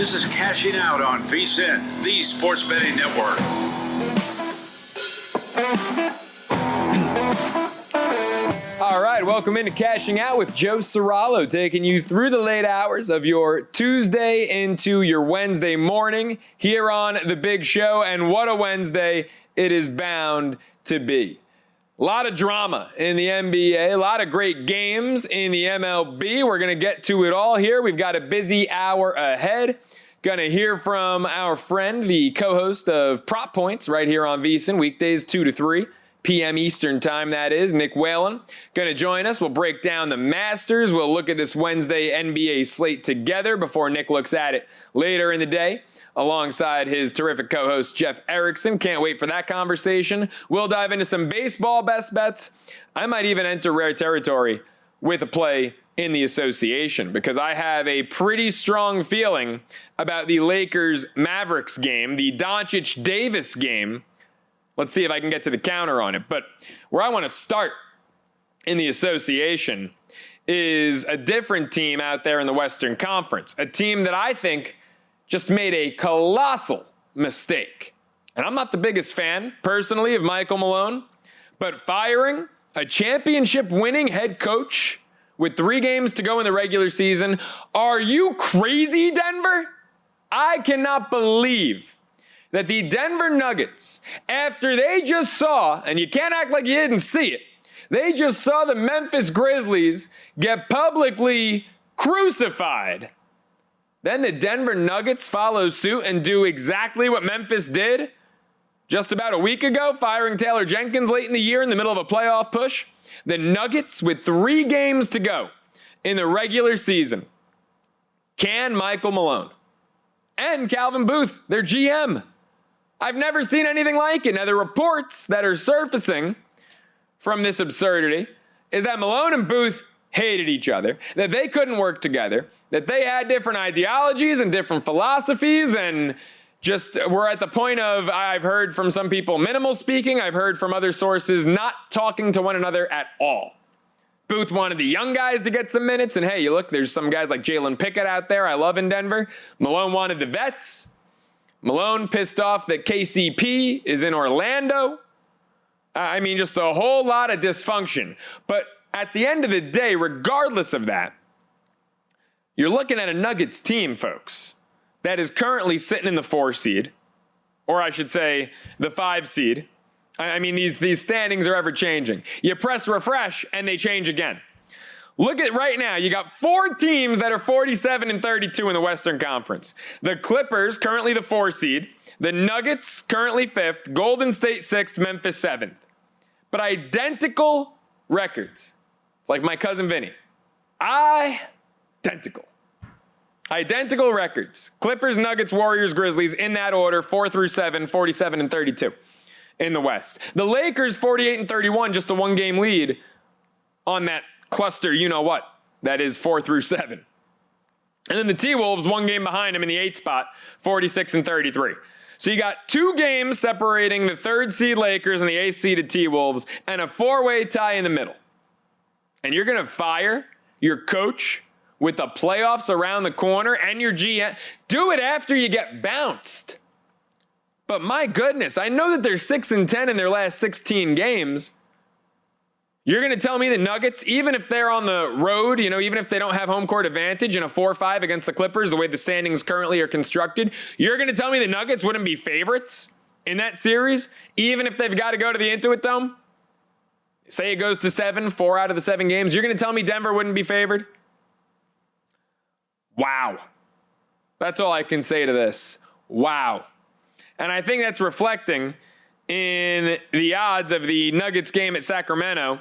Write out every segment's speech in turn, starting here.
This is Cashing Out on VSiN, the sports betting network. All right, welcome into Cashing Out with Joe Ceraulo, taking you through the late hours of your Tuesday into your Wednesday morning here on The Big Show. And what a Wednesday it is bound to be. A lot of drama in the NBA, a lot of great games in the MLB. We're going to get to it all here. We've got a busy hour ahead. Going to hear from our friend, the co-host of Prop Points right here on VSiN, weekdays 2 to 3 p.m. Eastern time, that is. Nick Whalen going to join us. We'll break down the Masters. We'll look at this Wednesday NBA slate together before Nick looks at it later in the day, alongside his terrific co-host, Jeff Erickson. Can't wait for that conversation. We'll dive into some baseball best bets. I might even enter rare territory with a play in the association, because I have a pretty strong feeling about the Lakers-Mavericks game, the Doncic-Davis game. Let's see if I can get to the counter on it. But where I want to start in the association is a different team out there in the Western Conference, a team that I think just made a colossal mistake. And I'm not the biggest fan, personally, of Michael Malone, but firing a championship-winning head coach with 3 games to go in the regular season. Are you crazy, Denver? I cannot believe that the Denver Nuggets, after they just saw, and you can't act like you didn't see it, they just saw the Memphis Grizzlies get publicly crucified. Then the Denver Nuggets follow suit and do exactly what Memphis did just about a week ago, firing Taylor Jenkins late in the year in the middle of a playoff push. The Nuggets, with 3 games to go in the regular season, can Michael Malone and Calvin Booth, their GM. I've never seen anything like it. Now, the reports that are surfacing from this absurdity is that Malone and Booth hated each other, that they couldn't work together, that they had different ideologies and different philosophies, and just we're at the point of, I've heard from some people minimal speaking, I've heard from other sources not talking to one another at all. Booth wanted the young guys to get some minutes, and hey, you look, there's some guys like Jalen Pickett out there I love in Denver. Malone wanted the vets. Malone pissed off that KCP is in Orlando. I mean, just a whole lot of dysfunction. But at the end of the day, regardless of that, you're looking at a Nuggets team, folks, that is currently sitting in the 4 seed, or I should say the 5 seed. I mean, these standings are ever changing. You press refresh and they change again. Look at right now, you got 4 teams that are 47 and 32 in the Western Conference. The Clippers, currently the 4 seed. The Nuggets, currently 5th. Golden State 6th, Memphis 7th. But identical records. It's like my cousin Vinny. Identical records. Clippers, Nuggets, Warriors, Grizzlies, in that order, 4 through 7, 47 and 32 in the West. The Lakers, 48 and 31, just a 1-game lead on that cluster, you know what, that is 4 through 7. And then the T-Wolves, 1 game behind them in the 8th spot, 46 and 33. So you got 2 games separating the 3rd seed Lakers and the 8th seeded T-Wolves, and a 4-way tie in the middle. And you're going to fire your coach with the playoffs around the corner and your GM. Do it after you get bounced. But my goodness, I know that they're 6 and 10 in their last 16 games. You're going to tell me the Nuggets, even if they're on the road, even if they don't have home court advantage in a 4-5 against the Clippers, the way the standings currently are constructed, you're going to tell me the Nuggets wouldn't be favorites in that series, even if they've got to go to the Intuit Dome? Say it goes to 7, 4 out of the 7 games. You're going to tell me Denver wouldn't be favored? Wow. That's all I can say to this. Wow. And I think that's reflecting in the odds of the Nuggets game at Sacramento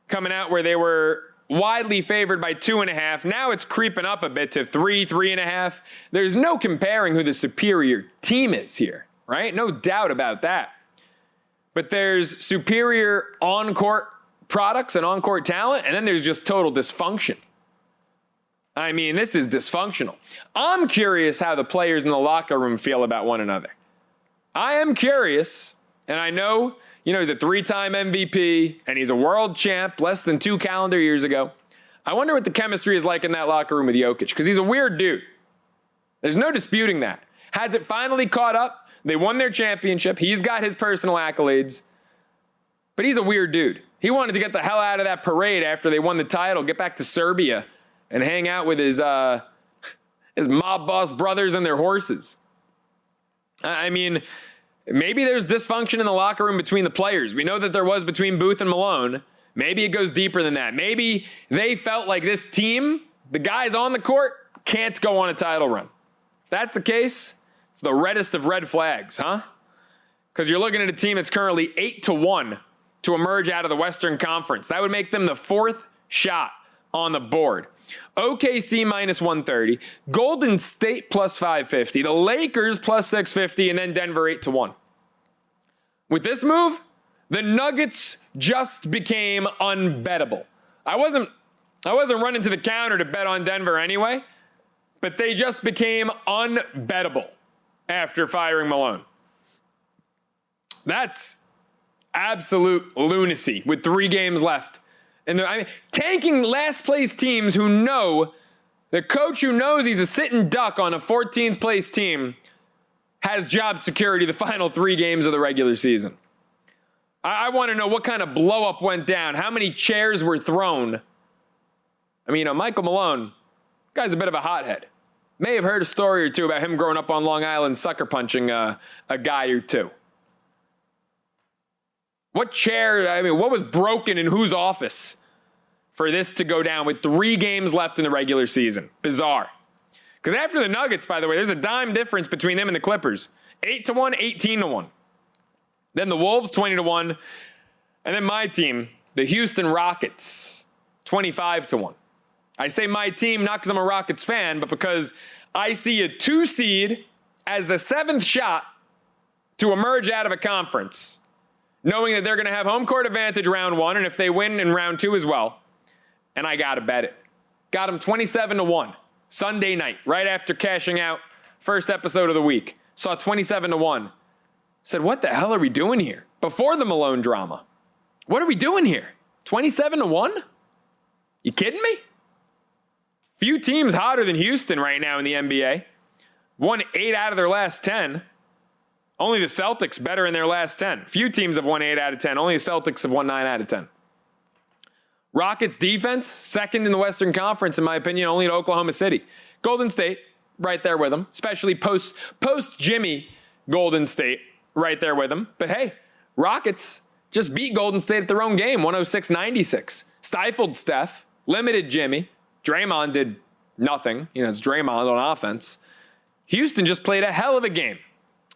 coming out where they were widely favored by 2.5. Now it's creeping up a bit to 3, 3.5. There's no comparing who the superior team is here, right? No doubt about that. But there's superior on-court products and on-court talent, and then there's just total dysfunction. I mean, this is dysfunctional. I'm curious how the players in the locker room feel about one another. I am curious, and I know, he's a 3-time MVP, and he's a world champ less than 2 calendar years ago. I wonder what the chemistry is like in that locker room with Jokic, because he's a weird dude. There's no disputing that. Has it finally caught up? They won their championship. He's got his personal accolades. But he's a weird dude. He wanted to get the hell out of that parade after they won the title, get back to Serbia, and hang out with his mob boss brothers and their horses. I mean, maybe there's dysfunction in the locker room between the players. We know that there was between Booth and Malone. Maybe it goes deeper than that. Maybe they felt like this team, the guys on the court, can't go on a title run. If that's the case, it's the reddest of red flags, huh? Because you're looking at a team that's currently 8-1 to emerge out of the Western Conference. That would make them the fourth shot on the board. OKC minus 130, Golden State plus 550, the Lakers plus 650, and then Denver 8-1. With this move, the Nuggets just became unbettable. I wasn't running to the counter to bet on Denver anyway, but they just became unbettable after firing Malone. That's absolute lunacy with 3 games left. And tanking last place teams who know, the coach who knows he's a sitting duck on a 14th place team has job security the final 3 games of the regular season. I want to know what kind of blow up went down, how many chairs were thrown. I mean, Michael Malone, guy's a bit of a hothead. May have heard a story or two about him growing up on Long Island sucker punching a guy or two. What was broken in whose office for this to go down with 3 games left in the regular season? Bizarre. Because after the Nuggets, by the way, there's a dime difference between them and the Clippers. 8-1, 18-1. Then the Wolves, 20-1. And then my team, the Houston Rockets, 25-1. I say my team not because I'm a Rockets fan, but because I see a 2 seed as the 7th shot to emerge out of a conference, knowing that they're going to have home court advantage round 1, and if they win in round 2 as well. And I got to bet it. Got them 27-1. Sunday night, right after cashing out. First episode of the week. Saw 27-1. Said, what the hell are we doing here? Before the Malone drama. What are we doing here? 27-1? You kidding me? Few teams hotter than Houston right now in the NBA. Won 8 out of their last 10. Only the Celtics better in their last 10. Few teams have won 8 out of 10. Only the Celtics have won 9 out of 10. Rockets defense, second in the Western Conference, in my opinion, only to Oklahoma City. Golden State, right there with them, especially post-Jimmy Golden State, right there with them. But hey, Rockets just beat Golden State at their own game, 106-96. Stifled Steph, limited Jimmy. Draymond did nothing. It's Draymond on offense. Houston just played a hell of a game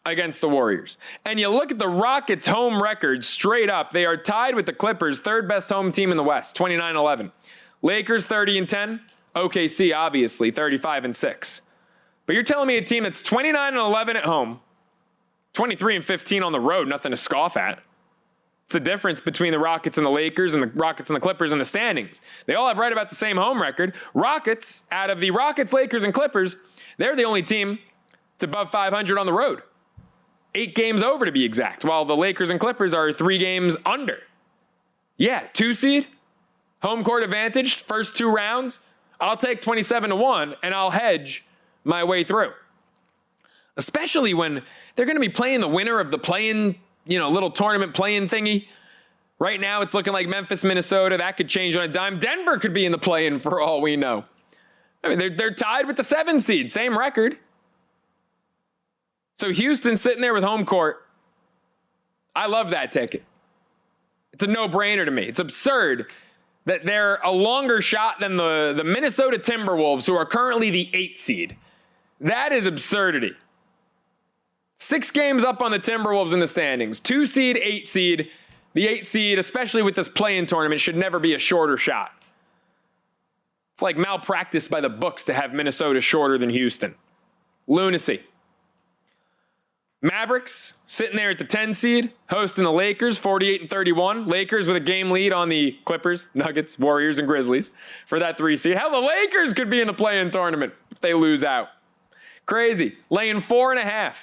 against the Warriors. And you look at the Rockets' home record straight up. They are tied with the Clippers, 3rd best home team in the West, 29-11. Lakers 30-10. OKC, obviously, 35-6. But you're telling me a team that's 29-11 at home, 23-15 on the road, nothing to scoff at. It's the difference between the Rockets and the Lakers and the Rockets and the Clippers in the standings. They all have right about the same home record. Rockets, out of the Rockets, Lakers, and Clippers, they're the only team that's above 500 on the road. 8 games over to be exact, while the Lakers and Clippers are 3 games under. Yeah, 2 seed, home court advantage, first 2 rounds. I'll take 27-1 and I'll hedge my way through. Especially when they're going to be playing the winner of the play-in, little tournament play-in thingy. Right now it's looking like Memphis, Minnesota. That could change on a dime. Denver could be in the play-in for all we know. I mean, they're tied with the 7 seed, same record. So Houston sitting there with home court. I love that ticket. It's a no-brainer to me. It's absurd that they're a longer shot than the Minnesota Timberwolves, who are currently the 8 seed. That is absurdity. 6 games up on the Timberwolves in the standings. 2 seed, 8 seed. The 8 seed, especially with this play-in tournament, should never be a shorter shot. It's like malpractice by the books to have Minnesota shorter than Houston. Lunacy. Mavericks sitting there at the 10 seed, hosting the Lakers, 48-31. Lakers with a game lead on the Clippers, Nuggets, Warriors, and Grizzlies for that 3 seed. Hell, the Lakers could be in the play-in tournament if they lose out. Crazy. Laying 4.5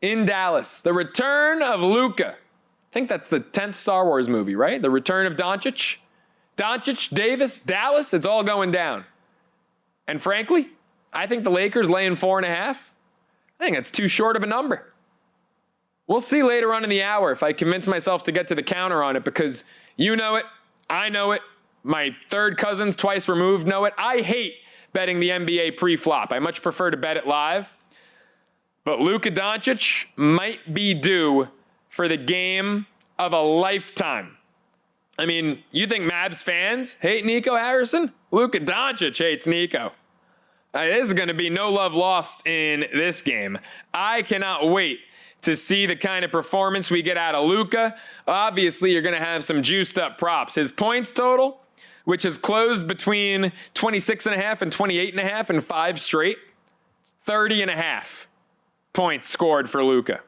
in Dallas. The return of Luka. I think that's the 10th Star Wars movie, right? The return of Doncic. Doncic, Davis, Dallas, it's all going down. And frankly, I think the Lakers laying 4.5. I think that's too short of a number. We'll see later on in the hour if I convince myself to get to the counter on it, because you know it, I know it, my third cousins twice removed know it. I hate betting the NBA pre-flop. I much prefer to bet it live. But Luka Doncic might be due for the game of a lifetime. I mean, you think Mavs fans hate Nico Harrison? Luka Doncic hates Nico. This is going to be no love lost in this game. I cannot wait to see the kind of performance we get out of Luka. Obviously, you're going to have some juiced up props. His points total, which has closed between 26.5 and 28.5 in 5 straight, 30.5 points scored for Luka.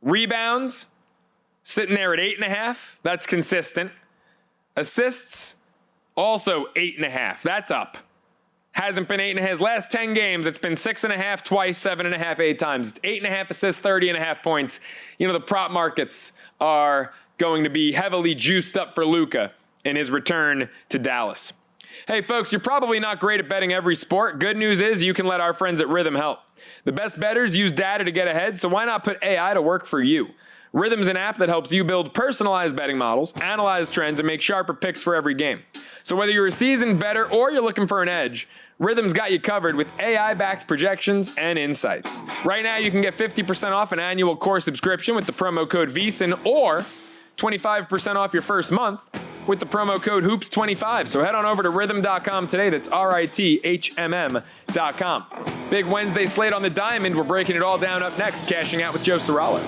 Rebounds, sitting there at 8.5. That's consistent. Assists, also 8.5. That's up. Hasn't been 8.5. His last 10 games, it's been 6.5 twice, 7.5, 8 times. It's 8.5 assists, 30.5 points. You know, the prop markets are going to be heavily juiced up for Luka in his return to Dallas. Hey, folks, you're probably not great at betting every sport. Good news is you can let our friends at Rhythm help. The best bettors use data to get ahead, so why not put AI to work for you? Rhythm's an app that helps you build personalized betting models, analyze trends, and make sharper picks for every game. So whether you're a seasoned bettor or you're looking for an edge, Rhythm's got you covered with AI-backed projections and insights. Right now, you can get 50% off an annual core subscription with the promo code VSiN, or 25% off your first month with the promo code HOOPS25. So head on over to rhythm.com today. That's RITHMM.com. Big Wednesday slate on the diamond. We're breaking it all down up next, cashing out with Joe Ceraulo.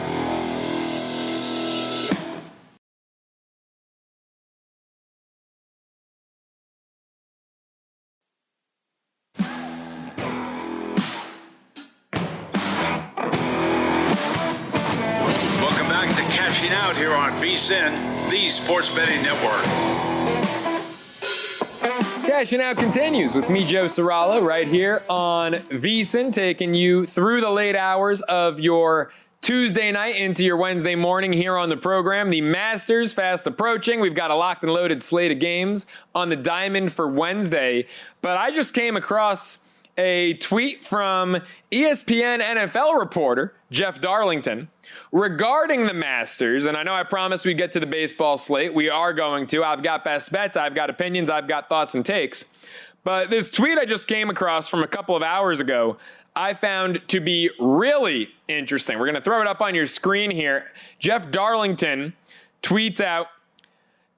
Welcome back to Cashing Out here on VSiN, the Sports Betting Network. Cashing Out continues with me, Joe Ceraulo, right here on VSiN, taking you through the late hours of your Tuesday night into your Wednesday morning here on the program. The Masters fast approaching. We've got a locked and loaded slate of games on the diamond for Wednesday. But I just came across a tweet from ESPN NFL reporter Jeff Darlington regarding the Masters, and I know I promised we'd get to the baseball slate. We are going to. I've got best bets, I've got opinions, I've got thoughts and takes. But this tweet I just came across from a couple of hours ago, I found to be really interesting. We're going to throw it up on your screen here. Jeff Darlington tweets out,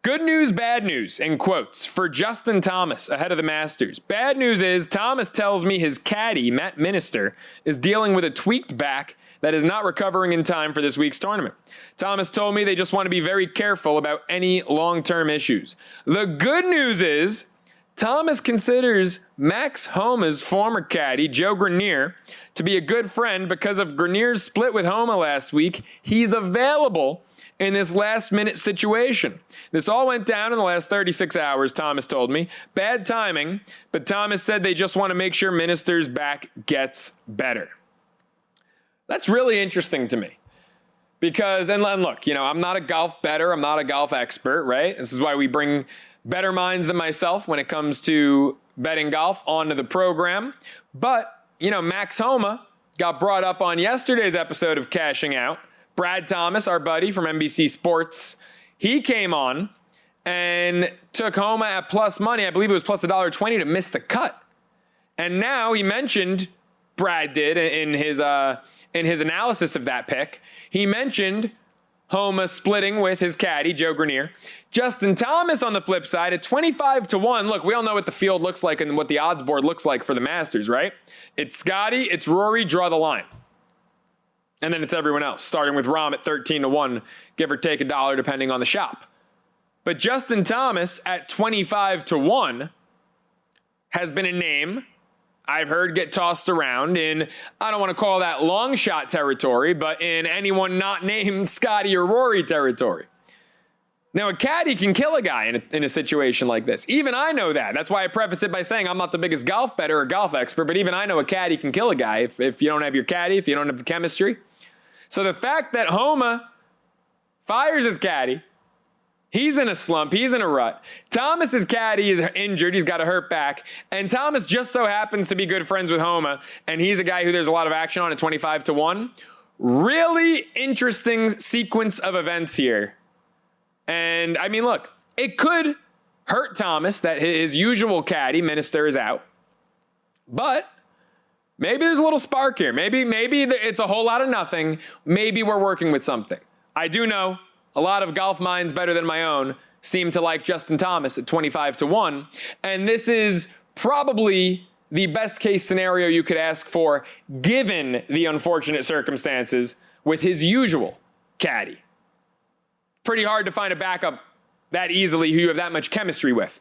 "Good news, bad news," in quotes, for Justin Thomas ahead of the Masters. Bad news is Thomas tells me his caddy, Matt Minister, is dealing with a tweaked back that is not recovering in time for this week's tournament. Thomas told me they just want to be very careful about any long-term issues. The good news is Thomas considers Max Homa's former caddy, Joe Grenier, to be a good friend because of Grenier's split with Homa last week. He's available in this last-minute situation. This all went down in the last 36 hours, Thomas told me. Bad timing, but Thomas said they just want to make sure Minister's back gets better. That's really interesting to me because, and look, you know, I'm not a golf bettor. I'm not a golf expert, right? This is why we bring better minds than myself when it comes to betting golf onto the program. But, you know, Max Homa got brought up on yesterday's episode of Cashing Out. Brad Thomas, our buddy from NBC Sports, he came on and took Homa at plus money. I believe it was plus $1.20 to miss the cut. And now he mentioned, Brad did in his analysis of that pick, he mentioned Homa splitting with his caddy, Joe Grenier. Justin Thomas on the flip side at 25-1. Look, we all know what the field looks like and what the odds board looks like for the Masters, right? It's Scotty, it's Rory, draw the line. And then it's everyone else, starting with Rahm at 13-1, give or take $1 depending on the shop. But Justin Thomas at 25-1 has been a name I've heard get tossed around in, I don't want to call that long shot territory, but in anyone not named Scotty or Rory territory. Now, a caddy can kill a guy in a situation like this. Even I know that. That's why I preface it by saying I'm not the biggest golf bettor or golf expert, but even I know a caddy can kill a guy if you don't have your caddy, if you don't have the chemistry. So the fact that Homa fires his caddy He's in a slump. He's in a rut. Thomas's caddy is injured. He's got a hurt back. And Thomas just so happens to be good friends with Homa. And he's a guy who there's a lot of action on at 25-1. Really interesting sequence of events here. And, I mean, look, it could hurt Thomas that his usual caddy, Minister, is out. But maybe there's a little spark here. Maybe it's a whole lot of nothing. Maybe we're working with something. I do know a lot of golf minds better than my own seem to like Justin Thomas at 25-1. And this is probably the best case scenario you could ask for given the unfortunate circumstances with his usual caddy. Pretty hard to find a backup that easily who you have that much chemistry with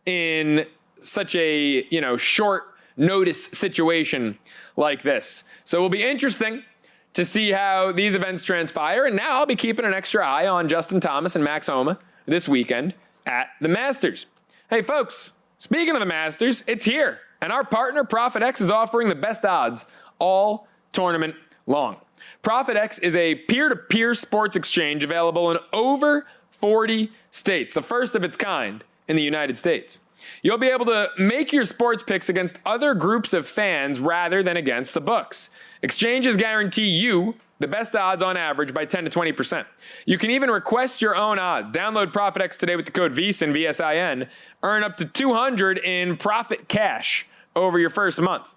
in such a, short notice situation like this. So it will be interesting to see how these events transpire. And now I'll be keeping an extra eye on Justin Thomas and Max Homa this weekend at the Masters. Hey, folks, speaking of the Masters, it's here. And our partner, ProfitX, is offering the best odds all tournament long. ProfitX is a peer-to-peer sports exchange available in over 40 states, the first of its kind in the United States. You'll be able to make your sports picks against other groups of fans rather than against the books. Exchanges guarantee you the best odds on average by 10 to 20%. You can even request your own odds. Download ProfitX today with the code VSiN, VSiN. Earn up to $200 in profit cash over your first month.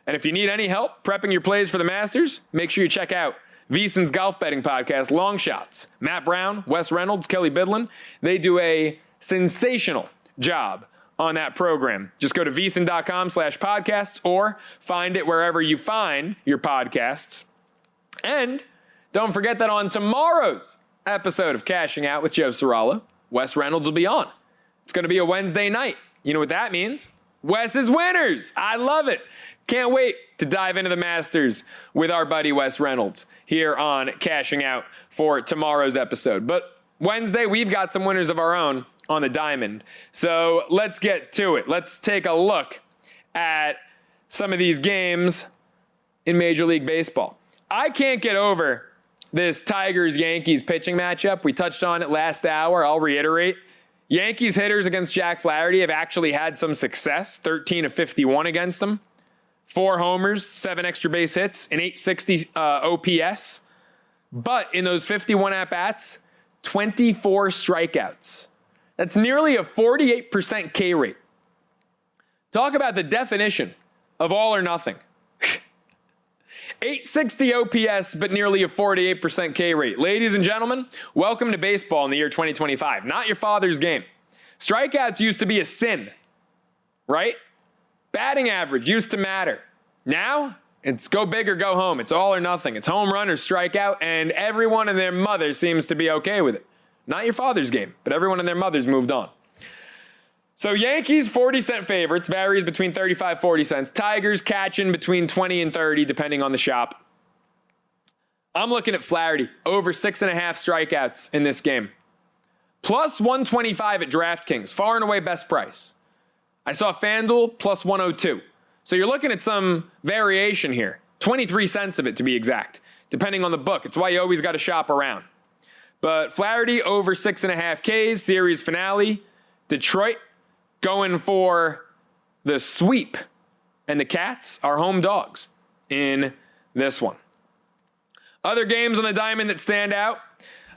And if you need any help prepping your plays for the Masters, make sure you check out VSiN's golf betting podcast, Long Shots. Matt Brown, Wes Reynolds, Kelly Bidlin, they do a sensational job on that program. Just go to vsin.com/podcasts or find it wherever you find your podcasts. And don't forget that on tomorrow's episode of Cashing Out with Joe Ceraulo, Wes Reynolds will be on. It's going to be a Wednesday night. You know what that means? Wes's winners. I love it. Can't wait to dive into the Masters with our buddy Wes Reynolds here on Cashing Out for tomorrow's episode. But Wednesday, we've got some winners of our own on the diamond. So let's get to it. Let's take a look at some of these games in Major League Baseball. I can't get over this Tigers-Yankees pitching matchup. We touched on it last hour. I'll reiterate. Yankees hitters against Jack Flaherty have actually had some success. 13 of 51 against them. 4 homers, 7 extra base hits, an 860 OPS. But in those 51 at-bats, 24 strikeouts. That's nearly a 48% K rate. Talk about the definition of all or nothing. 860 OPS, but nearly a 48% K rate. Ladies and gentlemen, welcome to baseball in the year 2025. Not your father's game. Strikeouts used to be a sin, right? Batting average used to matter. Now, it's go big or go home. It's all or nothing. It's home run or strikeout, and everyone and their mother seems to be okay with it. Not your father's game, but everyone and their mother's moved on. So Yankees, 40-cent favorites, varies between 35-40 cents. Tigers catching between 20 and 30, depending on the shop. I'm looking at Flaherty, over 6.5 strikeouts in this game. Plus 125 at DraftKings, far and away best price. I saw FanDuel, plus 102. So you're looking at some variation here. 23 cents of it, to be exact, depending on the book. It's why you always got to shop around. But Flaherty, over 6.5 Ks, series finale. Detroit, going for the sweep. And the Cats are home dogs in this one. Other games on the diamond that stand out.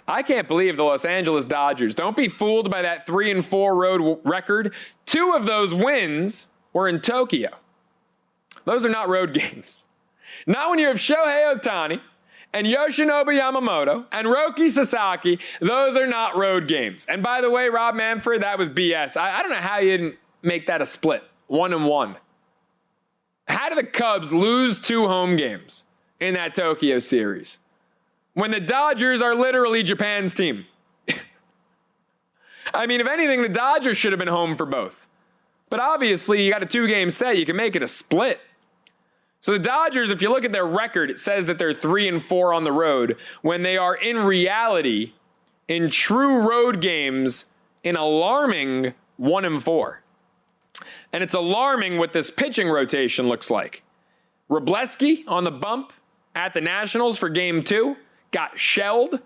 I can't believe the Los Angeles Dodgers. Don't be fooled by that 3-4 road record. 2 of those wins were in Tokyo. Those are not road games. Not when you have Shohei Ohtani and Yoshinobu Yamamoto and Roki Sasaki. Those are not road games. And by the way, Rob Manfred, that was BS. I don't know how you didn't make that a split. 1-1. How did the Cubs lose 2 home games in that Tokyo series when the Dodgers are literally Japan's team? I mean, if anything, the Dodgers should have been home for both. But obviously, you got a 2-game set. You can make it a split. So the Dodgers, if you look at their record, it says that they're 3-4 on the road when they are in reality, in true road games, an alarming 1-4. And it's alarming what this pitching rotation looks like. Wrobleski on the bump at the Nationals for Game 2. Got shelled.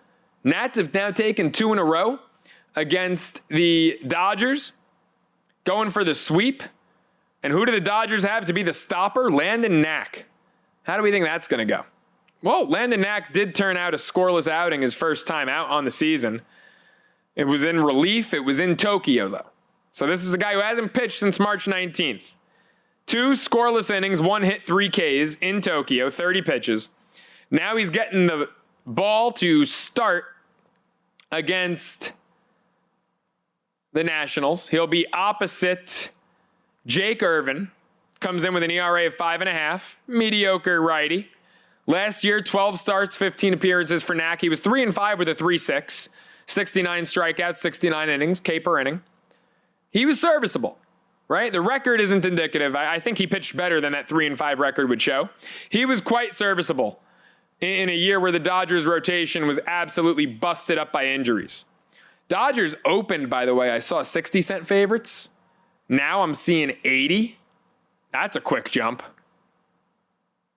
Nats have now taken 2 in a row. against the Dodgers, going for the sweep. And who do the Dodgers have to be the stopper? Landon Knack. How do we think that's going to go? Well, Landon Knack did turn out a scoreless outing his first time out on the season. It was in relief. It was in Tokyo, though. So this is a guy who hasn't pitched since March 19th. 2 scoreless innings, 1 hit, 3 Ks in Tokyo, 30 pitches. Now he's getting the ball to start against the Nationals. He'll be opposite Jake Irvin. Comes in with an ERA of 5.5. Mediocre righty. Last year, 12 starts, 15 appearances for Knack. He was 3-5 with a 3.6. 69 strikeouts, 69 innings, K per inning. He was serviceable, right? The record isn't indicative. I think he pitched better than that 3-5 record would show. He was quite serviceable in a year where the Dodgers rotation was absolutely busted up by injuries. Dodgers opened, by the way, I saw 60-cent favorites. Now I'm seeing 80. That's a quick jump.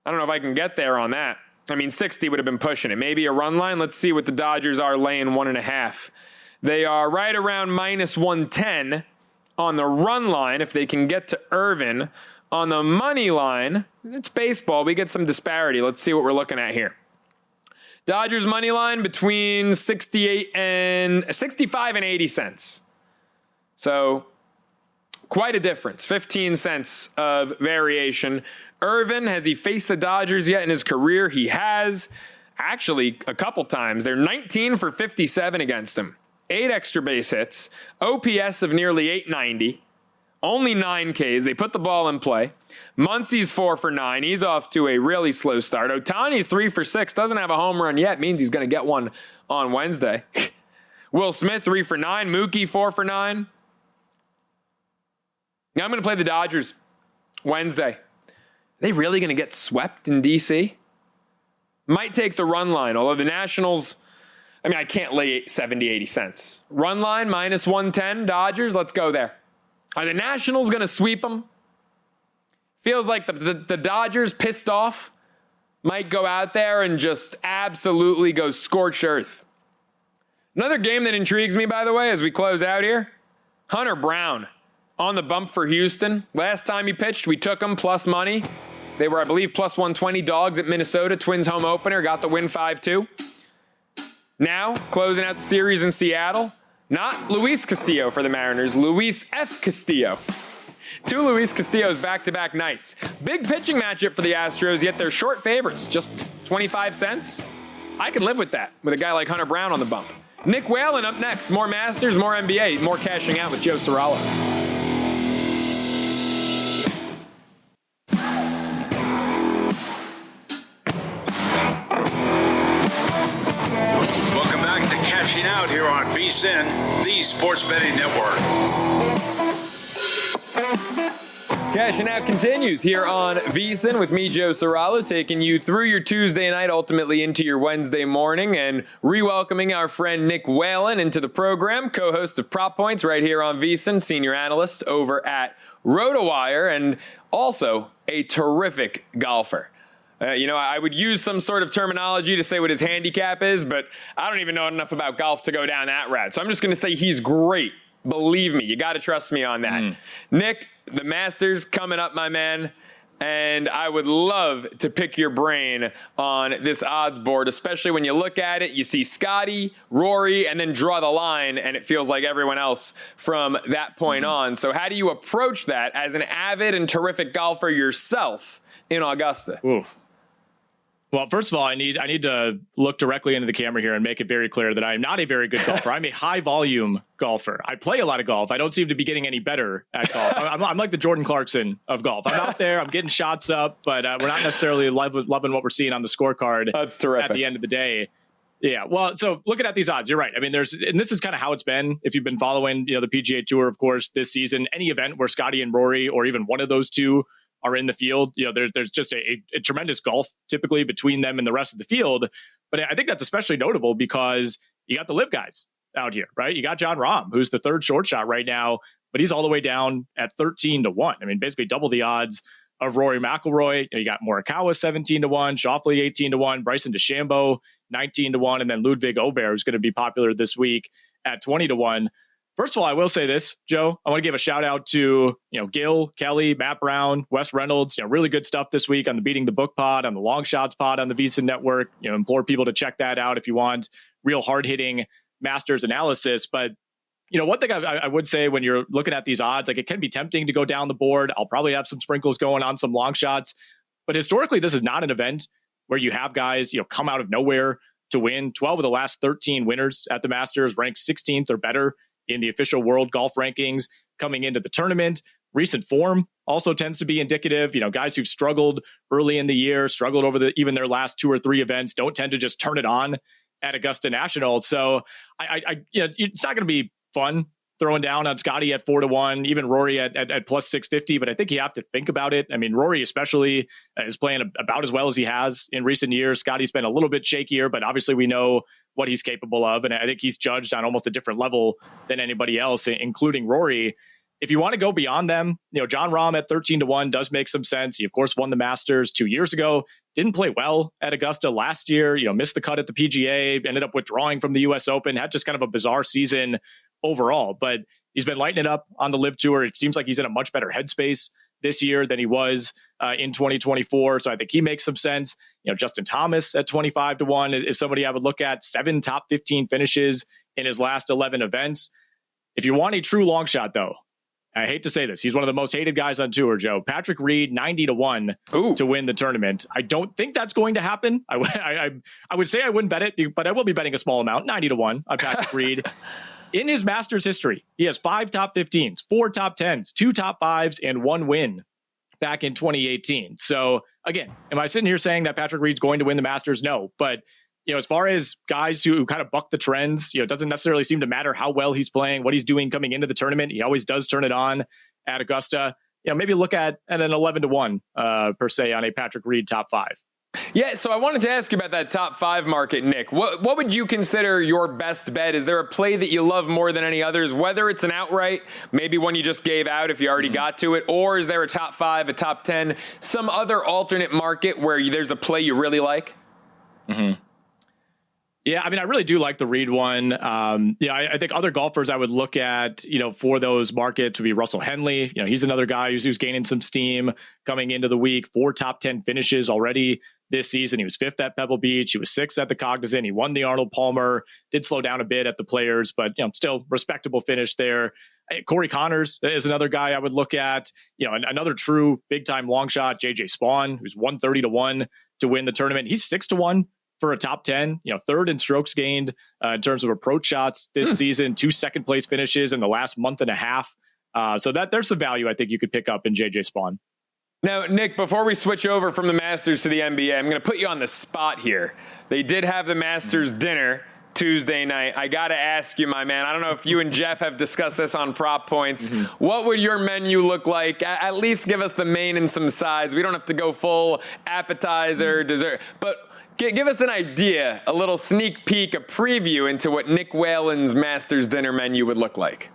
I don't know if I can get there on that. I mean, 60 would have been pushing it. Maybe a run line. Let's see what the Dodgers are laying 1.5. They are right around -110 on the run line if they can get to Irvin. On the money line, it's baseball. We get some disparity. Let's see what we're looking at here. Dodgers money line between 65 and 80 cents. So quite a difference. 15 cents of variation. Irvin, has he faced the Dodgers yet in his career? He has. Actually, a couple times. They're 19 for 57 against him. 8 extra base hits. OPS of nearly 890. Only 9 Ks. They put the ball in play. Muncy's 4 for 9. He's off to a really slow start. Ohtani's 3 for 6. Doesn't have a home run yet. Means he's going to get one on Wednesday. Will Smith, 3 for 9. Mookie, 4 for 9. Now I'm going to play the Dodgers Wednesday. Are they really going to get swept in D.C.? Might take the run line, although the Nationals, I mean, I can't lay 70, 80 cents. Run line, -110, Dodgers, let's go there. Are the Nationals going to sweep them? Feels like the Dodgers, pissed off, might go out there and just absolutely go scorched earth. Another game that intrigues me, by the way, as we close out here, Hunter Brown on the bump for Houston. Last time he pitched, we took him plus money. They were, I believe, plus 120 dogs at Minnesota. Twins home opener, got the win 5-2. Now, closing out the series in Seattle, not Luis Castillo for the Mariners, Luis F. Castillo. 2 Luis Castillos back-to-back nights. Big pitching matchup for the Astros, yet they're short favorites, just 25 cents. I could live with that, with a guy like Hunter Brown on the bump. Nick Whalen up next. More Masters, more NBA, more cashing out with Joe Ceraulo. Welcome back to Cashing Out here on VSiN, the Sports Betting Network. Cashing Out continues here on VSiN with me, Joe Ceraulo, taking you through your Tuesday night, ultimately into your Wednesday morning, and re-welcoming our friend Nick Whalen into the program, co-host of Prop Points right here on VSiN, senior analyst over at RotoWire, and also a terrific golfer. I would use some sort of terminology to say what his handicap is, but I don't even know enough about golf to go down that route. So I'm just going to say he's great. Believe me, you got to trust me on that. Nick, the Masters coming up, my man, and I would love to pick your brain on this odds board, especially when you look at it, you see Scotty, Rory, and then draw the line, and it feels like everyone else from that point on. So how do you approach that as an avid and terrific golfer yourself in Augusta? Ooh. Well, first of all, I need to look directly into the camera here and make it very clear that I am not a very good golfer. I'm a high volume golfer. I play a lot of golf. I don't seem to be getting any better at golf. I'm like the Jordan Clarkson of golf. I'm out there, I'm getting shots up, but we're not necessarily loving what we're seeing on the scorecard. That's terrific. At the end of the day. Yeah. Well, so looking at these odds, you're right. I mean, and this is kind of how it's been. If you've been following, the PGA Tour, of course, this season, any event where Scotty and Rory, or even one of those two, are in the field, there's just a tremendous gulf typically between them and the rest of the field. But I think that's especially notable because you got the live guys out here, right? You got John Rahm, who's the third short shot right now, but he's all the way down at 13-1. I mean, basically double the odds of Rory McIlroy. You got Morikawa 17-1, Schauffele 18-1, Bryson DeChambeau 19-1, and then Ludwig Aubert, who's going to be popular this week at 20-1. First of all, I will say this, Joe. I want to give a shout out to, Gil, Kelly, Matt Brown, Wes Reynolds. Really good stuff this week on the Beating the Book pod, on the Long Shots pod on the VSiN network. Implore people to check that out if you want real hard hitting Masters analysis. But one thing I would say when you're looking at these odds, like, it can be tempting to go down the board. I'll probably have some sprinkles going on some long shots, but historically, this is not an event where you have guys, come out of nowhere to win. 12 of the last 13 winners at the Masters ranked 16th or better in the official world golf rankings coming into the tournament. Recent form also tends to be indicative. Guys who've struggled early in the year, struggled over even their last 2 or 3 events, don't tend to just turn it on at Augusta National. So it's not going to be fun throwing down on Scotty at 4-1, even Rory at plus 650. But I think you have to think about it. I mean, Rory especially is playing about as well as he has in recent years. Scotty's been a little bit shakier, but obviously we know what he's capable of. And I think he's judged on almost a different level than anybody else, including Rory. If you want to go beyond them, Jon Rahm at 13-1 does make some sense. He, of course, won the Masters 2 years ago. Didn't play well at Augusta last year. Missed the cut at the PGA. Ended up withdrawing from the U.S. Open. Had just kind of a bizarre season overall. But he's been lighting it up on the Live Tour. It seems like he's in a much better headspace this year than he was in 2024. So I think he makes some sense. Justin Thomas at 25-1 is somebody I would look at. 7 top 15 finishes in his last 11 events. If you want a true long shot, though, I hate to say this, he's one of the most hated guys on tour, Joe. Patrick Reed, 90-1 to win the tournament. I don't think that's going to happen. I would say I wouldn't bet it, but I will be betting a small amount, 90-1 on Patrick Reed. In his Masters history, he has 5 top 15s, 4 top 10s, 2 top 5s, and 1 win back in 2018. So again, am I sitting here saying that Patrick Reed's going to win the Masters? No, but as far as guys who kind of buck the trends, it doesn't necessarily seem to matter how well he's playing, what he's doing coming into the tournament. He always does turn it on at Augusta. Maybe look at an 11-1 per se on a Patrick Reed top 5. Yeah, so I wanted to ask you about that top 5 market, Nick. What would you consider your best bet? Is there a play that you love more than any others, whether it's an outright, maybe one you just gave out if you already got to it, or is there a top 5, a top 10, some other alternate market where there's a play you really like? Mm-hmm. Yeah, I mean, I really do like the Reed one. I think other golfers I would look at, for those markets would be Russell Henley. He's another guy who's gaining some steam coming into the week. 4 top 10 finishes already this season. He was 5th at Pebble Beach. He was 6th at the Cognizant. He won the Arnold Palmer. Did slow down a bit at the Players, but still respectable finish there. Corey Connors is another guy I would look at. Another true big time long shot. JJ Spawn, who's 130-1 to win the tournament. He's 6-1. For a top 10, 3rd in strokes gained in terms of approach shots this season, 2 second place finishes in the last month and a half. So there's some value I think you could pick up in JJ Spawn. Now, Nick, before we switch over from the Masters to the NBA, I'm going to put you on the spot here. They did have the Masters dinner Tuesday night. I got to ask you, my man, I don't know if you and Jeff have discussed this on Prop Points. What would your menu look like? At least give us the main and some sides. We don't have to go full appetizer, dessert, but give us an idea, a little sneak peek, a preview into what Nick Whalen's Masters dinner menu would look like.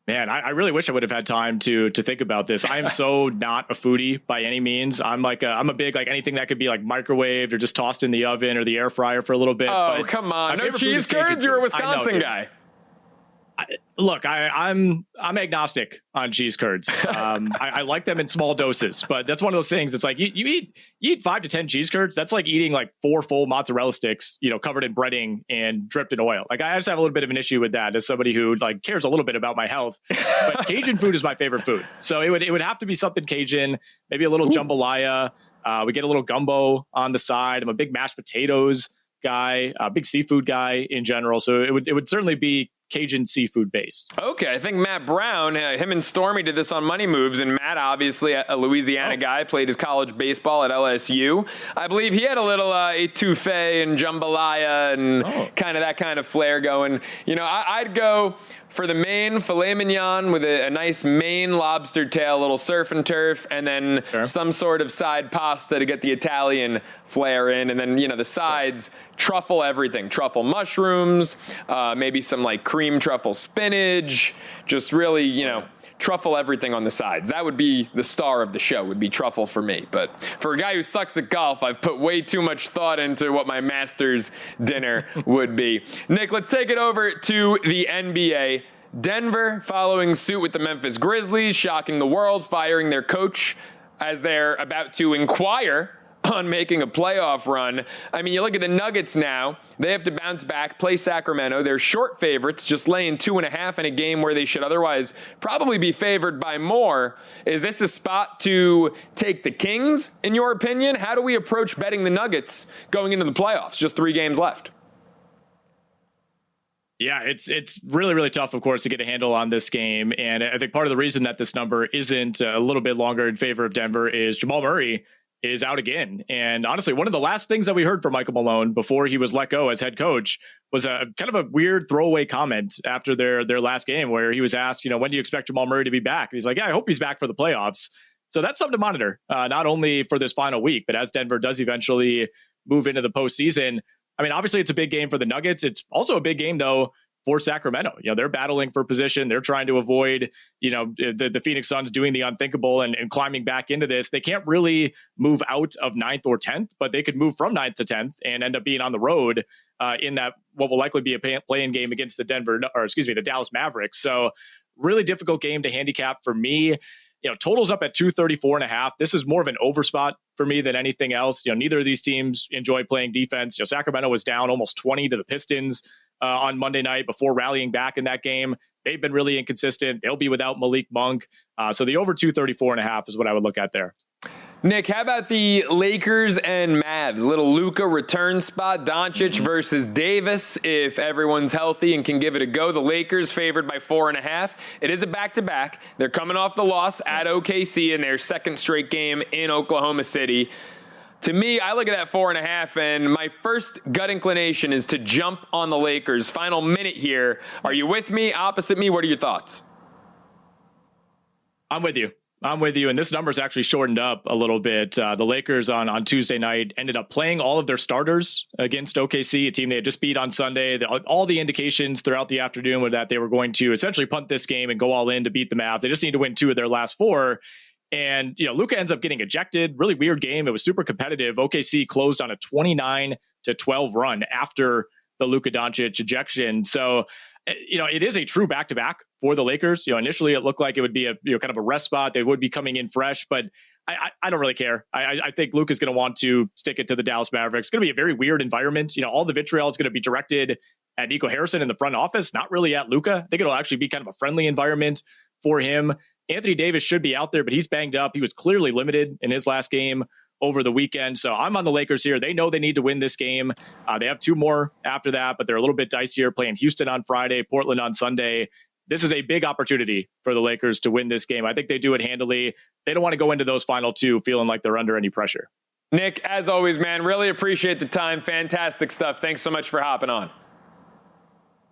Man, I really wish I would have had time to think about this. I am so not a foodie by any means. I'm a big, anything that could be microwaved or just tossed in the oven or the air fryer for a little bit. Oh, but come on. No cheese curds? You're a Wisconsin guy. Look, I'm agnostic on cheese curds. I like them in small doses, but that's one of those things. It's like you eat 5 to 10 cheese curds. That's like eating 4 full mozzarella sticks, covered in breading and dripped in oil. I just have a little bit of an issue with that as somebody who cares a little bit about my health. But Cajun food is my favorite food, so it would have to be something Cajun. Maybe a little jambalaya. We get a little gumbo on the side. I'm a big mashed potatoes guy, a big seafood guy in general. So it would certainly be Cajun seafood based. Okay, I think Matt Brown, him and Stormy did this on Money Moves, and Matt, obviously a Louisiana guy, played his college baseball at LSU. I believe he had a little etouffee and jambalaya and kind of that kind of flair going. I'd go for the main filet mignon with a nice Maine lobster tail, a little surf and turf, and then some sort of side pasta to get the Italian flair in, and then the sides, truffle everything, truffle mushrooms, maybe some cream cream truffle spinach, just really, truffle everything on the sides. That would be the star of the show, would be truffle for me. But for a guy who sucks at golf, I've put way too much thought into what my master's dinner would be. Nick, let's take it over to the NBA. Denver following suit with the Memphis Grizzlies, shocking the world, firing their coach as they're about to inquire on making a playoff run. I mean, you look at the Nuggets now, they have to bounce back, play Sacramento. They're short favorites, just laying 2.5 in a game where they should otherwise probably be favored by more. Is this a spot to take the Kings, in your opinion? How do we approach betting the Nuggets going into the playoffs? Just 3 games left. Yeah, it's really, really tough, of course, to get a handle on this game. And I think part of the reason that this number isn't a little bit longer in favor of Denver is Jamal Murray is out again. And honestly, one of the last things that we heard from Michael Malone before he was let go as head coach was a kind of a weird throwaway comment after their last game where he was asked, when do you expect Jamal Murray to be back? And he's like, yeah, I hope he's back for the playoffs. So that's something to monitor, not only for this final week, but as Denver does eventually move into the postseason. I mean, obviously it's a big game for the Nuggets. It's also a big game, though, for Sacramento. They're battling for position. They're trying to avoid, the Phoenix Suns doing the unthinkable and climbing back into this. They can't really move out of 9th or 10th, but they could move from 9th to 10th and end up being on the road in that what will likely be a play-in game against the the Dallas Mavericks. So really difficult game to handicap for me. Totals up at 234.5. This is more of an over spot for me than anything else. Neither of these teams enjoy playing defense. Sacramento was down almost 20 to the Pistons on Monday night before rallying back in that game. They've been really inconsistent. They'll be without Malik Monk. So the over 234.5 is what I would look at there. Nick, how about the Lakers and Mavs? Little Luka return spot, Doncic versus Davis. If everyone's healthy and can give it a go, the Lakers favored by 4.5. It is a back-to-back. They're coming off the loss at OKC in their second straight game in Oklahoma City. To me, I look at that 4.5, and my first gut inclination is to jump on the Lakers. Final minute here. Are you with me? Opposite me? What are your thoughts? I'm with you. And this number's actually shortened up a little bit. The Lakers on Tuesday night ended up playing all of their starters against OKC, a team they had just beat on Sunday. All the indications throughout the afternoon were that they were going to essentially punt this game and go all in to beat the Mavs. They just need to win 2 of their last 4. And, Luka ends up getting ejected. Really weird game. It was super competitive. OKC closed on a 29-12 run after the Luka Doncic ejection. So, it is a true back-to-back for the Lakers. Initially it looked like it would be a kind of a rest spot. They would be coming in fresh, but I don't really care. I think Luka's going to want to stick it to the Dallas Mavericks. It's going to be a very weird environment. All the vitriol is going to be directed at Nico Harrison in the front office, not really at Luka. I think it'll actually be kind of a friendly environment for him. Anthony Davis should be out there, but he's banged up. He was clearly limited in his last game over the weekend. So I'm on the Lakers here. They know they need to win this game. They have 2 more after that, but they're a little bit dicier, playing Houston on Friday, Portland on Sunday. This is a big opportunity for the Lakers to win this game. I think they do it handily. They don't want to go into those final 2 feeling like they're under any pressure. Nick, as always, man, really appreciate the time. Fantastic stuff. Thanks so much for hopping on.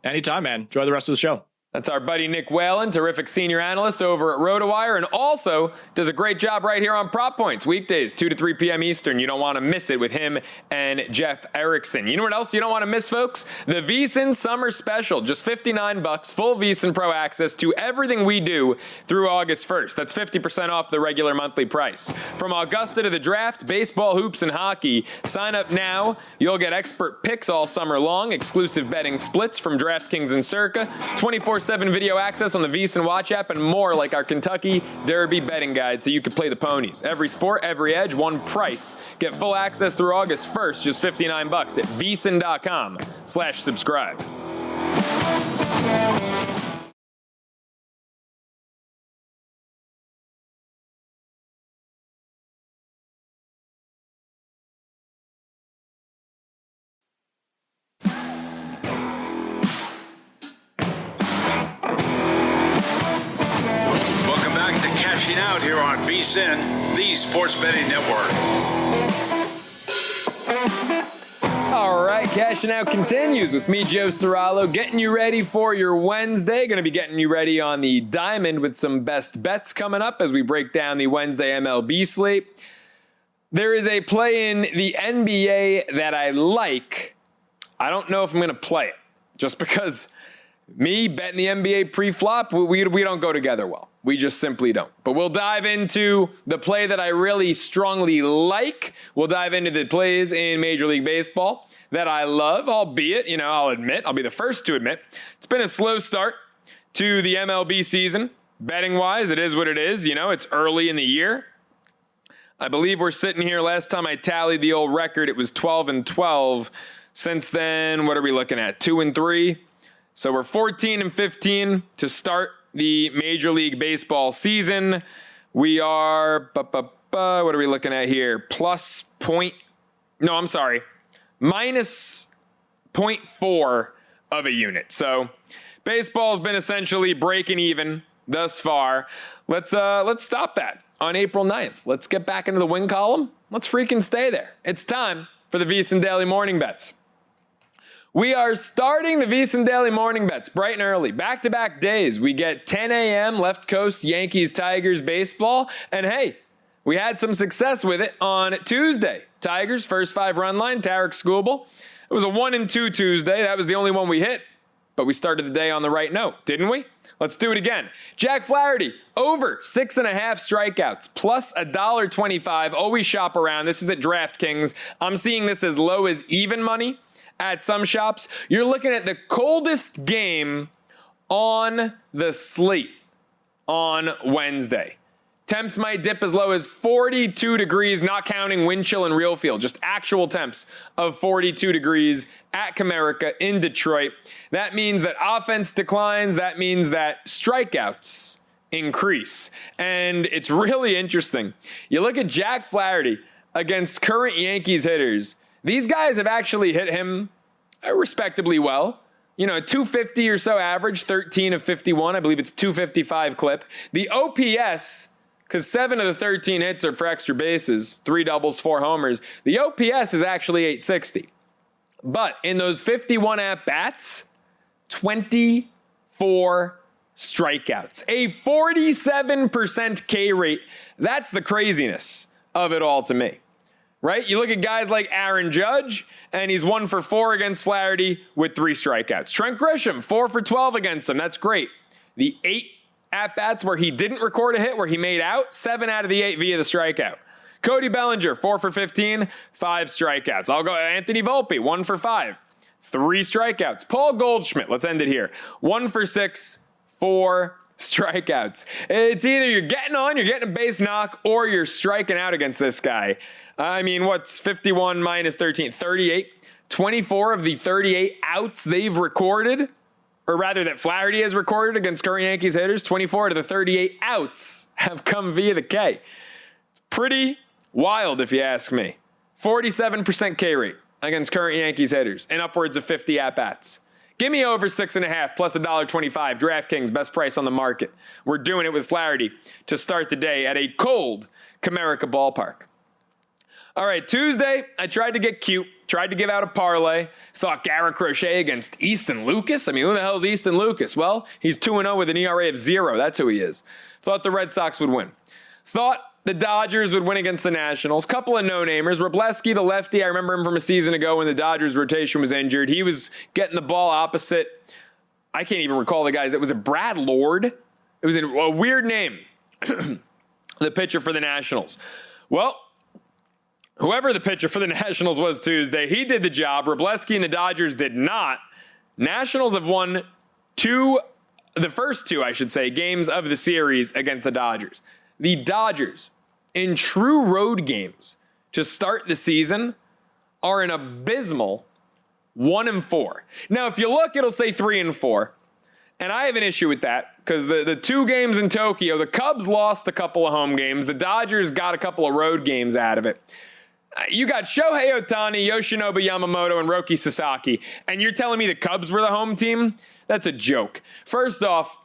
Anytime, man. Enjoy the rest of the show. That's our buddy Nick Whalen, terrific senior analyst over at RotoWire, and also does a great job right here on Prop Points, weekdays, 2 to 3 p.m. Eastern. You don't want to miss it with him and Jeff Erickson. You know what else you don't want to miss, folks? The VSiN Summer Special, just $59, full VSiN Pro access to everything we do through August 1st. That's 50% off the regular monthly price. From Augusta to the draft, baseball, hoops, and hockey, sign up now. You'll get expert picks all summer long, exclusive betting splits from DraftKings and Circa, 24/7 video access on the VSiN Watch app, and more like our Kentucky Derby betting guide so you can play the ponies. Every sport, every edge, one price. Get full access through August 1st, just $59 at vsin.com/subscribe. Out here on VSiN, the Sports Betting Network. All right, Cashing Out continues with me, Joe Ceraulo, getting you ready for your Wednesday. Going to be getting you ready on the diamond with some best bets coming up as we break down the Wednesday MLB slate. There is a play in the NBA that I like. I don't know if I'm going to play it just because Me betting the NBA pre-flop, we don't go together well. We just simply don't. But we'll dive into the play that I really strongly like. We'll dive into the plays in Major League Baseball that I love, albeit, I'll be the first to admit, it's been a slow start to the MLB season. Betting-wise, it is what it is. It's early in the year. I believe we're sitting here, last time I tallied the old record, it was 12-12. Since then, what are we looking at? 2-3. So we're 14-15 to start the Major League Baseball season. We are, what are we looking at here? minus 0.4 of a unit. So baseball's been essentially breaking even thus far. Let's stop that on April 9th. Let's get back into the win column. Let's freaking stay there. It's time for the VSiN Daily Morning Bets. We are starting the VSiN Daily Morning Bets bright and early. Back-to-back days. We get 10 a.m. left coast Yankees Tigers baseball. And hey, we had some success with it on Tuesday. Tigers, first 5-run line, Tarek Skubal. It was a 1-2 Tuesday. That was the only one we hit. But we started the day on the right note, didn't we? Let's do it again. Jack Flaherty, over 6.5 strikeouts, plus $1.25. Always shop around. This is at DraftKings. I'm seeing this as low as even money at some shops. You're looking at the coldest game on the slate on Wednesday. Temps might dip as low as 42 degrees, not counting wind chill and real feel, just actual temps of 42 degrees at Comerica in Detroit. That means that offense declines. That means that strikeouts increase. And it's really interesting. You look at Jack Flaherty against current Yankees hitters. These guys have actually hit him respectably well. 250 or so average, 13 of 51. I believe it's 255 clip. The OPS, because 7 of the 13 hits are for extra bases, 3 doubles, 4 homers. The OPS is actually 860. But in those 51 at-bats, 24 strikeouts. A 47% K rate. That's the craziness of it all to me. Right? You look at guys like Aaron Judge, and he's 1 for 4 against Flaherty with 3 strikeouts. Trent Grisham, 4 for 12 against him. That's great. The 8 at-bats where he didn't record a hit, where he made out, 7 out of the 8 via the strikeout. Cody Bellinger, 4 for 15, 5 strikeouts. I'll go Anthony Volpe, 1 for 5, 3 strikeouts. Paul Goldschmidt, let's end it here. 1 for 6, 4 strikeouts. It's either you're getting a base knock, or you're striking out against this guy. I mean, what's 51 minus 13? 38. 24 of the 38 outs they've recorded, or rather that Flaherty has recorded against current Yankees hitters, 24 of the 38 outs have come via the K. It's pretty wild if you ask me. 47% K rate against current Yankees hitters and upwards of 50 at-bats. Give me over 6.5 plus $1.25. DraftKings, best price on the market. We're doing it with Flaherty to start the day at a cold Comerica ballpark. All right, Tuesday, I tried to get cute, tried to give out a parlay, thought Garrett Crochet against Easton Lucas. I mean, who the hell is Easton Lucas? Well, he's 2-0 with an ERA of 0. That's who he is. Thought the Red Sox would win. Thought the Dodgers would win against the Nationals. Couple of no-namers. Wroblewski, the lefty, I remember him from a season ago when the Dodgers rotation was injured. He was getting the ball opposite. I can't even recall the guys. It was a Brad Lord. It was a weird name. The pitcher for the Nationals. Well, whoever the pitcher for the Nationals was Tuesday, he did the job. Wroblewski and the Dodgers did not. Nationals have won the first two, games of the series against the Dodgers. The Dodgers, in true road games to start the season, are an abysmal 1-4. Now, if you look, it'll say 3-4. And I have an issue with that because the 2 games in Tokyo, the Cubs lost a couple of home games. The Dodgers got a couple of road games out of it. You got Shohei Ohtani, Yoshinobu Yamamoto, and Roki Sasaki, and you're telling me the Cubs were the home team? That's a joke. First off,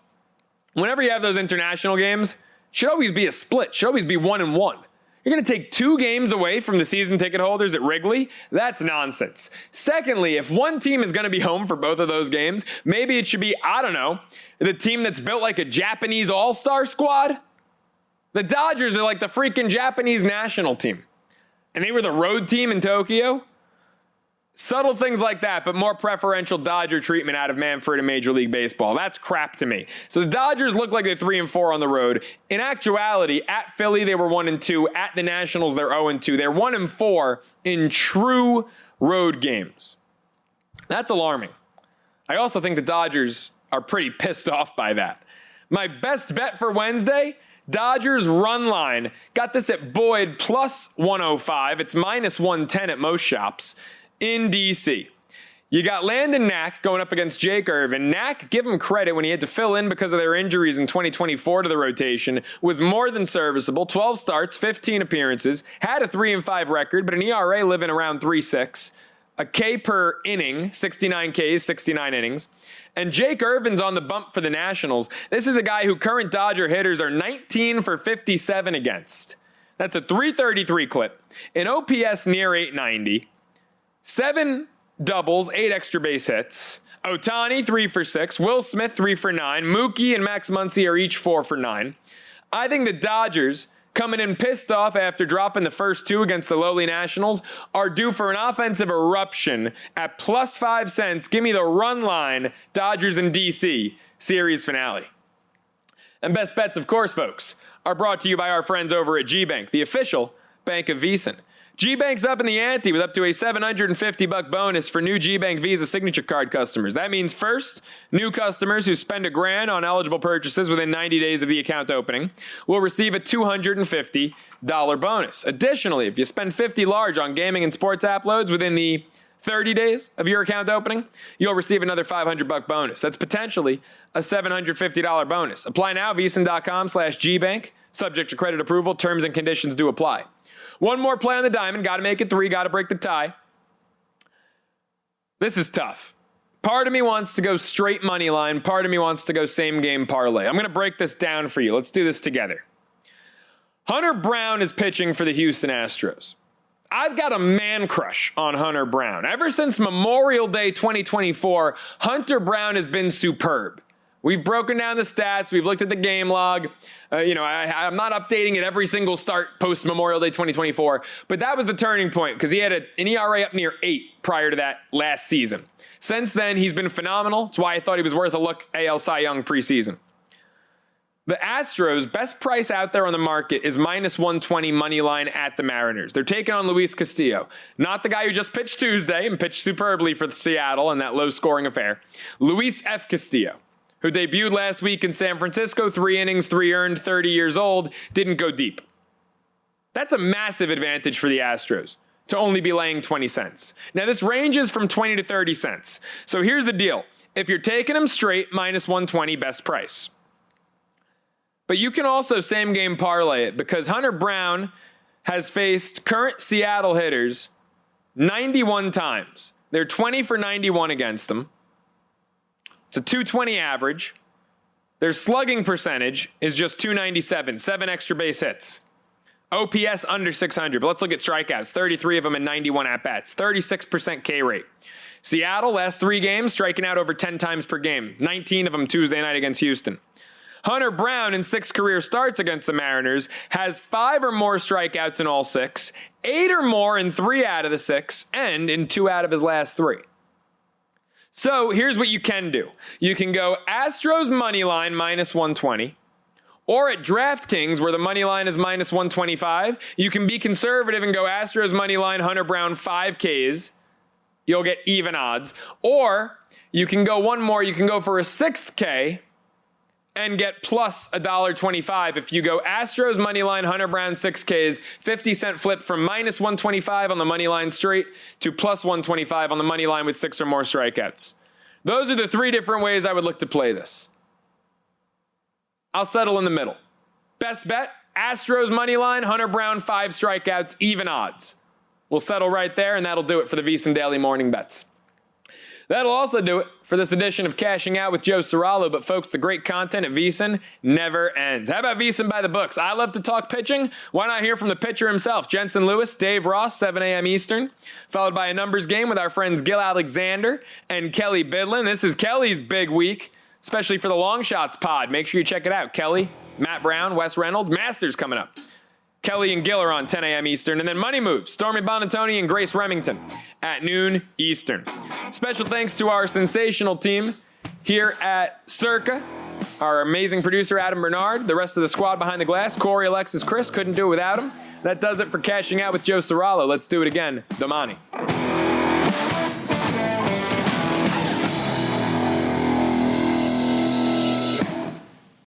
whenever you have those international games, should always be a split. Should always be 1-1. You're going to take 2 games away from the season ticket holders at Wrigley? That's nonsense. Secondly, if one team is going to be home for both of those games, maybe it should be, the team that's built like a Japanese all-star squad. The Dodgers are like the freaking Japanese national team. And they were the road team in Tokyo. Subtle things like that, but more preferential Dodger treatment out of Manfred in Major League Baseball. That's crap to me. So the Dodgers look like they're 3-4 on the road. In actuality, at Philly, they were 1-2. At the Nationals, they're 0-2. They're 1-4 in true road games. That's alarming. I also think the Dodgers are pretty pissed off by that. My best bet for Wednesday, Dodgers run line. Got this at Boyd plus 105. It's minus 110 at most shops in D.C. You got Landon Knack going up against Jake Irvin. Knack, give him credit, when he had to fill in because of their injuries in 2024 to the rotation, was more than serviceable. 12 starts, 15 appearances, had a 3-5 record, but an ERA living around 3.6. A K per inning, 69 Ks, 69 innings. And Jake Irvin's on the bump for the Nationals. This is a guy who current Dodger hitters are 19 for 57 against. That's a 333 clip. An OPS near 890. 7 doubles, 8 extra base hits. Ohtani, 3 for 6. Will Smith, 3 for 9. Mookie and Max Muncy are each 4 for 9. I think the Dodgers, coming in pissed off after dropping the first 2 against the lowly Nationals, are due for an offensive eruption at plus 5 cents. Give me the run line, Dodgers in D.C. series finale. And best bets, of course, folks, are brought to you by our friends over at G-Bank, the official bank of VSiN. G-Bank's up in the ante with up to a $750 bonus for new G-Bank Visa Signature Card customers. That means first, new customers who spend $1,000 on eligible purchases within 90 days of the account opening will receive a $250 bonus. Additionally, if you spend $50 large on gaming and sports app loads within the 30 days of your account opening, you'll receive another $500 bonus. That's potentially a $750 bonus. Apply now, VSiN.com/GBank. Subject to credit approval. Terms and conditions do apply. One more play on the diamond. Got to make it 3. Got to break the tie. This is tough. Part of me wants to go straight money line. Part of me wants to go same game parlay. I'm going to break this down for you. Let's do this together. Hunter Brown is pitching for the Houston Astros. I've got a man crush on Hunter Brown. Ever since Memorial Day 2024, Hunter Brown has been superb. We've broken down the stats. We've looked at the game log. I'm not updating it every single start post Memorial Day 2024, but that was the turning point because he had an ERA up near 8 prior to that last season. Since then, he's been phenomenal. That's why I thought he was worth a look AL Cy Young preseason. The Astros' best price out there on the market is minus 120 money line at the Mariners. They're taking on Luis Castillo. Not the guy who just pitched Tuesday and pitched superbly for Seattle in that low-scoring affair. Luis F. Castillo, who debuted last week in San Francisco, 3 innings, 3 earned, 30 years old, didn't go deep. That's a massive advantage for the Astros to only be laying 20 cents. Now, this ranges from 20 to 30 cents. So here's the deal. If you're taking them straight, minus 120, best price. But you can also same game parlay it because Hunter Brown has faced current Seattle hitters 91 times. They're 20 for 91 against them. It's a 220 average. Their slugging percentage is just 297, 7 extra base hits. OPS under 600, but let's look at strikeouts. 33 of them and 91 at-bats. 36% K rate. Seattle, last 3 games, striking out over 10 times per game. 19 of them Tuesday night against Houston. Hunter Brown, in 6 career starts against the Mariners, has 5 or more strikeouts in all 6, 8 or more in 3 out of the 6, and in 2 out of his last 3. So here's what you can do. You can go Astros money line minus 120, or at DraftKings where the money line is minus 125. You can be conservative and go Astros money line, Hunter Brown 5 Ks. You'll get even odds. Or you can go one more. You can go for a 6th K and get plus $1.25. If you go Astros money line, Hunter Brown 6 Ks, 50-cent flip from minus 125 on the money line straight to plus 125 on the money line with 6 or more strikeouts. Those are the 3 different ways I would look to play this. I'll settle in the middle. Best bet, Astros money line, Hunter Brown 5 strikeouts, even odds. We'll settle right there, and that'll do it for the VSiN Daily Morning Bets. That'll also do it for this edition of Cashing Out with Joe Ceraulo. But folks, the great content at VSiN never ends. How about VSiN by the books? I love to talk pitching. Why not hear from the pitcher himself? Jensen Lewis, Dave Ross, 7 a.m. Eastern. Followed by a numbers game with our friends Gil Alexander and Kelly Bidlin. This is Kelly's big week, especially for the Long Shots pod. Make sure you check it out. Kelly, Matt Brown, Wes Reynolds, Masters coming up. Kelly and Gill are on 10 a.m. Eastern. And then Money Moves, Stormy Bonatoni and Grace Remington at noon Eastern. Special thanks to our sensational team here at Circa, our amazing producer, Adam Bernard, the rest of the squad behind the glass, Corey, Alexis, Chris. Couldn't do it without him. That does it for Cashing Out with Joe Ceraulo. Let's do it again. Damani.